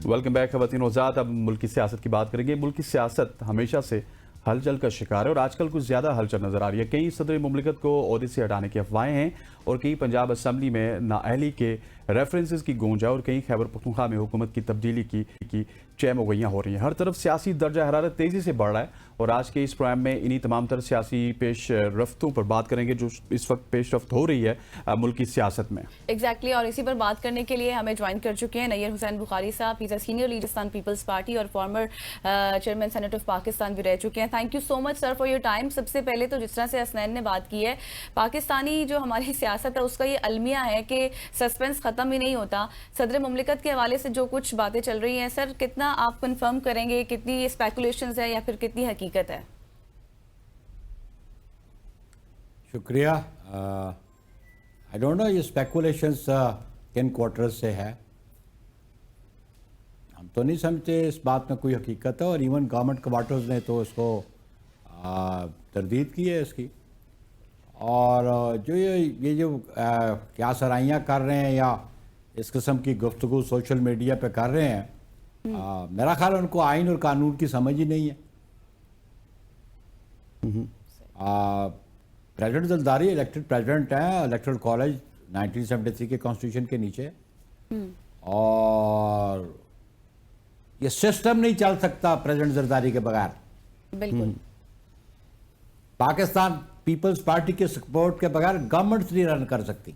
Welcome back خواتین و حضرات. اب ملک کی سیاست کی بات کریں گے. ملک کی سیاست ہمیشہ سے ہلچل کا شکار ہے اور آج کل کچھ زیادہ ہلچل نظر آ رہی ہے. کئی صدر مملکت کو عہدے سے ہٹانے کی افواہیں ہیں اور کئی پنجاب اسمبلی میں نااہلی کے ریفرنسز کی گونج ہے اور کئی خیبر پختونخوا میں حکومت کی تبدیلی کی چیم وگیاں ہو رہی ہیں. ہر طرف سیاسی درجہ حرارت تیزی سے بڑھ رہا ہے اور آج کے اس پروگرام میں انہی تمام تر سیاسی پیش رفتوں پر بات کریں گے جو اس وقت پیش رفت ہو رہی ہے ملک کی سیاست میں. ایگزیکٹلی اور اسی پر بات کرنے کے لیے ہمیں جوائن کر چکے ہیں near Hussain Bukhari sahab. He is a senior leader Pakistan Peoples Party اور former chairman Senate of Pakistan بھی رہ چکے ہیں. Thank you so much sir for your time. سب سے پہلے تو جس طرح سے حسنین نے بات کی ہے, پاکستانی جو ہماری سیاست ہے اس کا یہ المیہ ہے کہ سسپینس ختم ہی نہیں ہوتا. صدر مملکت کے حوالے سے جو کچھ باتیں چل رہی ہیں سر, کتنا آپ کنفرم کریں گے, کتنی یہ اسپیکولیشنز ہے یا پھر کتنی حقیقت ہے؟ شکریہ. آئی ڈونٹ نو یہ اسپیکولیشنس کن کوارٹرز سے ہے, ہم تو نہیں سمجھتے اس بات میں کوئی حقیقت ہے, اور ایون گورنمنٹ کوارٹرز نے تو اس کو تردید کی ہے اس کی. اور جو یہ جو کیا سرائیاں کر رہے ہیں یا اس قسم کی گفتگو سوشل میڈیا پہ کر رہے ہیں, میرا خیال ان کو آئین اور قانون کی سمجھ ہی نہیں ہے. پریزیڈنٹ زرداری الیکٹڈ پریزیڈنٹ ہیں, الیکٹرل کالج 1973 کے کانسٹیٹیوشن کے نیچے, اور یہ سسٹم نہیں چل سکتا پریزیڈنٹ زرداری کے بغیر. بالکل. پاکستان پیپلز پارٹی کے سپورٹ کے بغیر گورنمنٹ نہیں رن کر سکتی.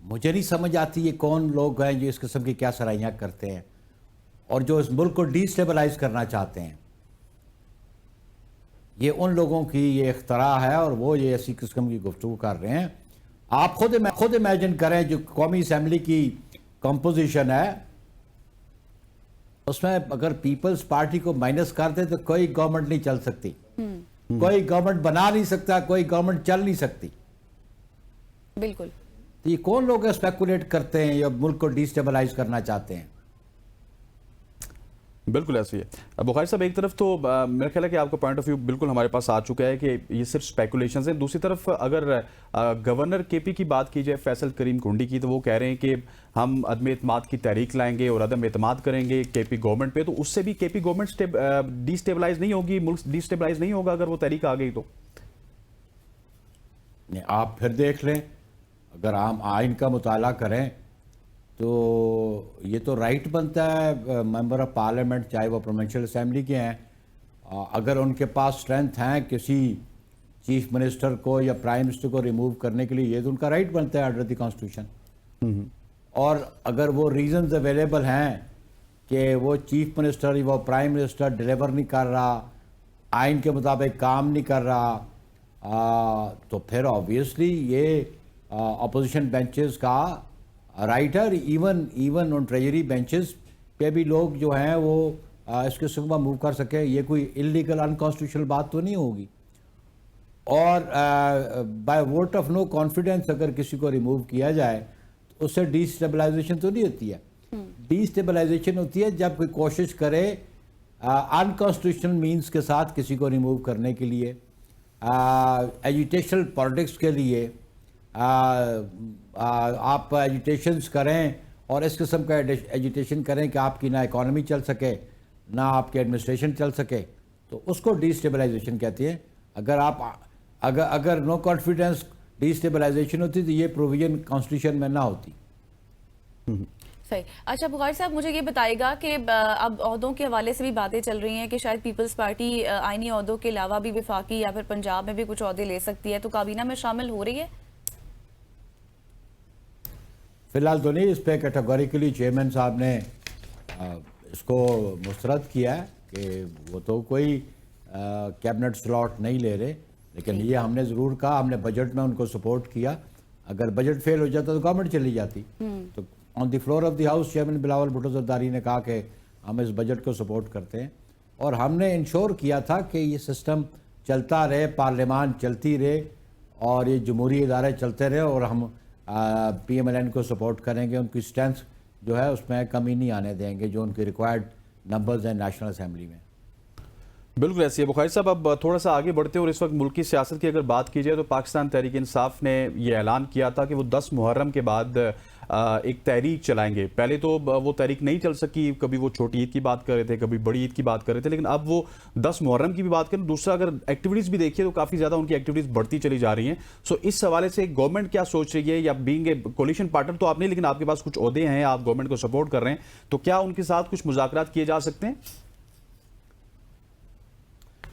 مجھے نہیں سمجھ آتی یہ کون لوگ ہیں جو اس قسم کی کیا سرائیاں کرتے ہیں اور جو اس ملک کو ڈی سٹیبلائز کرنا چاہتے ہیں. یہ ان لوگوں کی یہ اختراع ہے اور وہ یہ ایسی قسم کی گفتگو کر رہے ہیں. آپ خود امیجن کریں جو قومی اسمبلی کی کمپوزیشن ہے اس میں اگر پیپلز پارٹی کو مائنس کر دیں تو کوئی گورنمنٹ نہیں چل سکتی, کوئی گورنمنٹ بنا نہیں سکتا, کوئی گورنمنٹ چل نہیں سکتی. بالکل. یہ کون لوگ اسپیکولیٹ کرتے ہیں یا ملک کو ڈی سٹیبلائز کرنا چاہتے ہیں؟ بالکل ایسے ہی ہے. بخاری صاحب, ایک طرف تو میرا خیال ہے کہ آپ کا پوائنٹ آف ویو بالکل ہمارے پاس آ چکا ہے کہ یہ صرف اسپیکولیشنز ہیں. دوسری طرف اگر گورنر کے پی کی بات کی جائے فیصل کریم کنڈی کی, تو وہ کہہ رہے ہیں کہ ہم عدم اعتماد کی تحریک لائیں گے اور عدم اعتماد کریں گے کے پی گورنمنٹ پہ. تو اس سے بھی کے پی گورنمنٹ ڈی سٹیبلائز نہیں ہوگی, ملک ڈی سٹیبلائز نہیں ہوگا اگر وہ تحریک آ گئی تو. آپ پھر دیکھ لیں, اگر ہم آئین کا مطالعہ کریں تو یہ تو رائٹ بنتا ہے ممبر آف پارلیمنٹ, چاہے وہ پروونشل اسمبلی کے ہیں, اگر ان کے پاس اسٹرینتھ ہیں کسی چیف منسٹر کو یا پرائم منسٹر کو ریموو کرنے کے لیے, یہ تو ان کا رائٹ بنتا ہے انڈر دی کانسٹیٹیوشن. اور اگر وہ ریزنز اویلیبل ہیں کہ وہ چیف منسٹر یا وہ پرائم منسٹر ڈیلیور نہیں کر رہا, آئین کے مطابق کام نہیں کر رہا, تو پھر آبویسلی یہ اپوزیشن بینچز کا رائٹ ہے. ایون ان ٹریجری بینچز پہ بھی لوگ جو ہیں وہ اس کے سگما موو کر سکے. یہ کوئی انلیگل انکانسٹیٹیوشنل بات تو نہیں ہوگی. اور by vote of no confidence اگر کسی کو ریموو کیا جائے تو اس سے ڈی سٹیبلائزیشن تو نہیں ہوتی ہے. ڈی سٹیبلائزیشن ہوتی ہے جب کوئی کوشش کرے انکانسٹیٹیوشنل مینس کے ساتھ کسی کو ریموو کرنے کے لیے, ایجیٹیشنل پالیٹکس کے لیے آپ ایجیٹیشنز کریں اور اس قسم کا ایجیٹیشن کریں کہ آپ کی نہ اکانومی چل سکے نہ آپ کی ایڈمنسٹریشن چل سکے, تو اس کو ڈی سٹیبلائزیشن کہتے ہیں. اگر نو کانفیڈنس ڈی سٹیبلائزیشن ہوتی تو یہ پروویژن کانسٹیٹیوشن میں نہ ہوتی. صحیح. اچھا بخاری صاحب, مجھے یہ بتائے گا کہ اب عہدوں کے حوالے سے بھی باتیں چل رہی ہیں کہ شاید پیپلز پارٹی آئینی عہدوں کے علاوہ بھی وفاقی یا پھر پنجاب میں بھی کچھ عہدے لے سکتی ہے, تو کابینہ میں شامل ہو رہی ہے؟ فی الحال تو نہیں. اس پہ کیٹیگوریکلی چیئرمین صاحب نے اس کو مسترد کیا ہے کہ وہ تو کوئی کیبنٹ سلاٹ نہیں لے رہے, لیکن یہ ہم نے ضرور کہا, ہم نے بجٹ میں ان کو سپورٹ کیا. اگر بجٹ فیل ہو جاتا تو گورنمنٹ چلی جاتی. تو on the floor of the house chairman Bilawal Bhutto Zardari نے کہا کہ ہم اس بجٹ کو سپورٹ کرتے ہیں, اور ہم نے انشور کیا تھا کہ یہ سسٹم چلتا رہے, پارلیمان چلتی رہے اور یہ جمہوری ادارے چلتے رہے, اور ہم پی ایم ایل این کو سپورٹ کریں گے. ان کی اسٹرینتھ جو ہے اس میں کمی نہیں آنے دیں گے جو ان کی ریکوائرڈ نمبرز ہیں نیشنل اسمبلی میں. بالکل ایسی ہے. بخاری صاحب, اب تھوڑا سا آگے بڑھتے ہیں اور اس وقت ملکی سیاست کی اگر بات کی جائے تو پاکستان تحریک انصاف نے یہ اعلان کیا تھا کہ وہ 10 محرم کے بعد ایک تحریک چلائیں گے. پہلے تو وہ تحریک نہیں چل سکی, کبھی وہ چھوٹی عید کی بات کر رہے تھے, کبھی بڑی عید کی بات کر رہے تھے, لیکن اب وہ 10 محرم کی بھی بات کریں. دوسرا اگر ایکٹیویٹیز بھی دیکھیے تو کافی زیادہ ان کی ایکٹیویٹیز بڑھتی چلی جا رہی ہیں. سو اس حوالے سے گورنمنٹ کیا سوچ رہی ہے, یا بینگ اے کولیشن پارٹنر تو آپ نہیں, لیکن آپ کے پاس کچھ عہدے ہیں, آپ گورنمنٹ کو سپورٹ کر رہے ہیں, تو کیا ان کے ساتھ کچھ مذاکرات کیے جا سکتے ہیں؟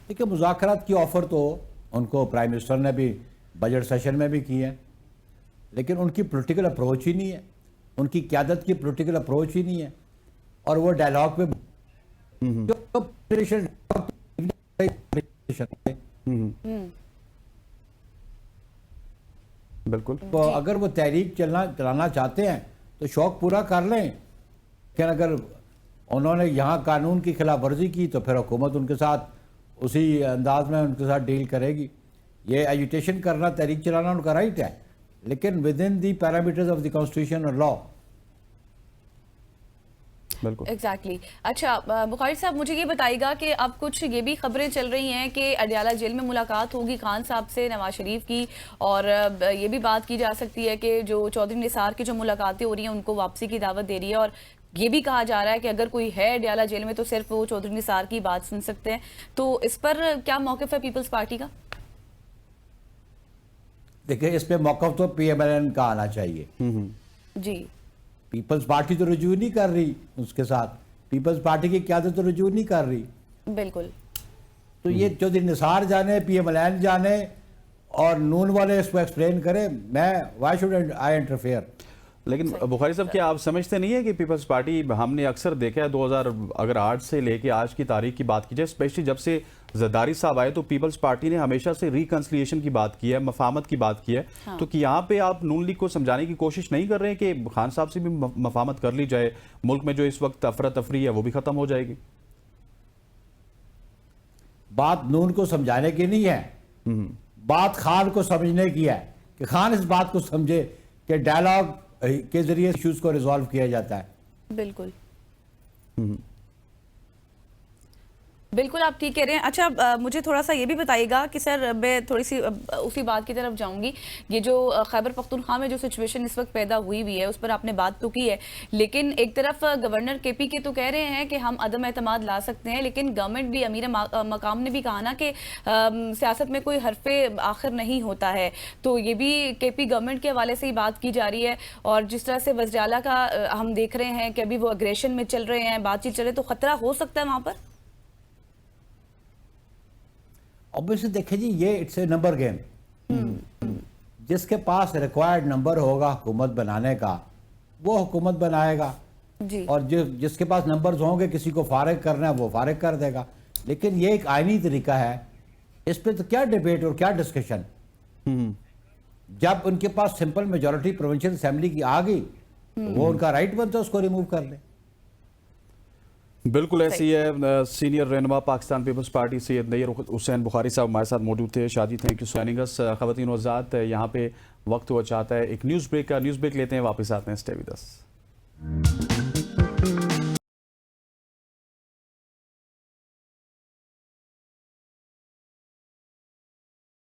دیکھیں, مذاکرات کی آفر تو ان کو پرائم منسٹر نے بھی بجٹ سیشن میں بھی کی ہے, لیکن ان کی پولیٹیکل اپروچ ہی نہیں ہے, ان کی قیادت کی پولیٹیکل اپروچ ہی نہیں ہے, اور وہ ڈائلاگ پہ بالکل. تو اگر وہ تحریک چلانا چاہتے ہیں تو شوق پورا کر لیں, لیکن اگر انہوں نے یہاں قانون کی خلاف ورزی کی تو پھر حکومت ان کے ساتھ اسی انداز میں ان کے ساتھ ڈیل کرے گی. یہ ایجیٹیشن کرنا, تحریک چلانا ان کا رائٹ ہے, لیکن with in the parameters of the constitution اور لا. بالکل ایگزیکٹلی. اچھا بخاری صاحب, مجھے یہ بتائیے گا کہ اب کچھ یہ بھی خبریں چل رہی ہیں کہ اڈیالہ جیل میں ملاقات ہوگی خان صاحب سے, نواز شریف کی, اور یہ بھی بات کی جا سکتی ہے کہ جو چودھری نثار کی جو ملاقاتیں ہو رہی ہیں ان کو واپسی کی دعوت دے رہی ہے, اور یہ بھی کہا جا رہا ہے کہ اگر کوئی ہے اڈیالہ جیل میں تو صرف وہ چودھری نثار کی بات سن سکتے ہیں. تو اس پر کیا موقف ہے پیپلز پارٹی کا؟ دیکھیں, اس پہ موقف تو پی ایم ایل این کا آنا چاہیے. جی, پیپلز پارٹی تو رجوع نہیں کر رہی اس کے ساتھ, پیپلز پارٹی کی قیادت تو رجوع نہیں کر رہی. بالکل. تو یہ چودھری نثار جانے, پی ایم ایل این جانے, اور نون والے اس کو ایکسپلین کریں, میں وائی شوڈ آئی انٹرفیئر. لیکن بخاری صاحب, کیا آپ سمجھتے نہیں ہیں کہ پیپلز پارٹی, ہم نے اکثر دیکھا ہے 2008 سے لے کے آج کی تاریخ کی بات کی جائے, اسپیشلی جب سے زرداری صاحب آئے, تو پیپلز پارٹی نے ہمیشہ سے ریکنسلیشن کی بات کی ہے, مفاہمت کی بات کی ہے. تو کہ یہاں پہ آپ نون لیگ کو سمجھانے کی کوشش نہیں کر رہے ہیں کہ خان صاحب سے بھی مفاہمت کر لی جائے, ملک میں جو اس وقت افراتفری ہے وہ بھی ختم ہو جائے گی؟ بات نون کو سمجھانے کی نہیں ہے, بات خان کو سمجھنے کی ہے, کہ خان اس بات کو سمجھے کہ ڈائلاگ کے ذریعے ایشوز کو ریزالو کیا جاتا ہے. بالکل بالکل, آپ ٹھیک کہہ رہے ہیں. اچھا مجھے تھوڑا سا یہ بھی بتائیے گا کہ سر, میں تھوڑی سی اسی بات کی طرف جاؤں گی. یہ جو خیبر پختونخوا میں جو سچویشن اس وقت پیدا ہوئی ہے اس پر آپ نے بات تو کی ہے, لیکن ایک طرف گورنر کے پی کے تو کہہ رہے ہیں کہ ہم عدم اعتماد لا سکتے ہیں, لیکن گورنمنٹ بھی, امیر مقام نے بھی کہا نا کہ سیاست میں کوئی حرف آخر نہیں ہوتا ہے. تو یہ بھی کے پی گورنمنٹ کے حوالے سے ہی بات کی جا رہی ہے, اور جس طرح سے وزیر اعلیٰ کا ہم دیکھ رہے ہیں کہ ابھی وہ اگریشن میں چل رہے ہیں, بات چیت چل رہے, تو خطرہ ہو سکتا ہے وہاں پر؟ obviously دیکھیں جی, یہ اٹس اے نمبر گیم. جس کے پاس ریکوائرڈ نمبر ہوگا حکومت بنانے کا وہ حکومت بنائے گا, اور جس کے پاس نمبرز ہوں گے کسی کو فارغ کرنا ہے وہ فارغ کر دے گا. لیکن یہ ایک آئینی طریقہ ہے, اس پہ تو کیا ڈیبیٹ اور کیا ڈسکشن. جب ان کے پاس سمپل میجورٹی پروونشل اسمبلی کی آ گئی, وہ ان کا رائٹ بنتا ہے اس کو ریموو کر لیں. بالکل ایسی ہے. سینئر رہنما پاکستان پیپلز پارٹی سید نیر حسین بخاری صاحب ہمارے ساتھ موجود تھے. شادی, تھینک یو جوائننگ اس. خواتین و حضرات, یہاں پہ وقت ہوا چاہتا ہے ایک نیوز بریک کا. نیوز بریک لیتے ہیں, واپس آتے ہیں. Stay with us.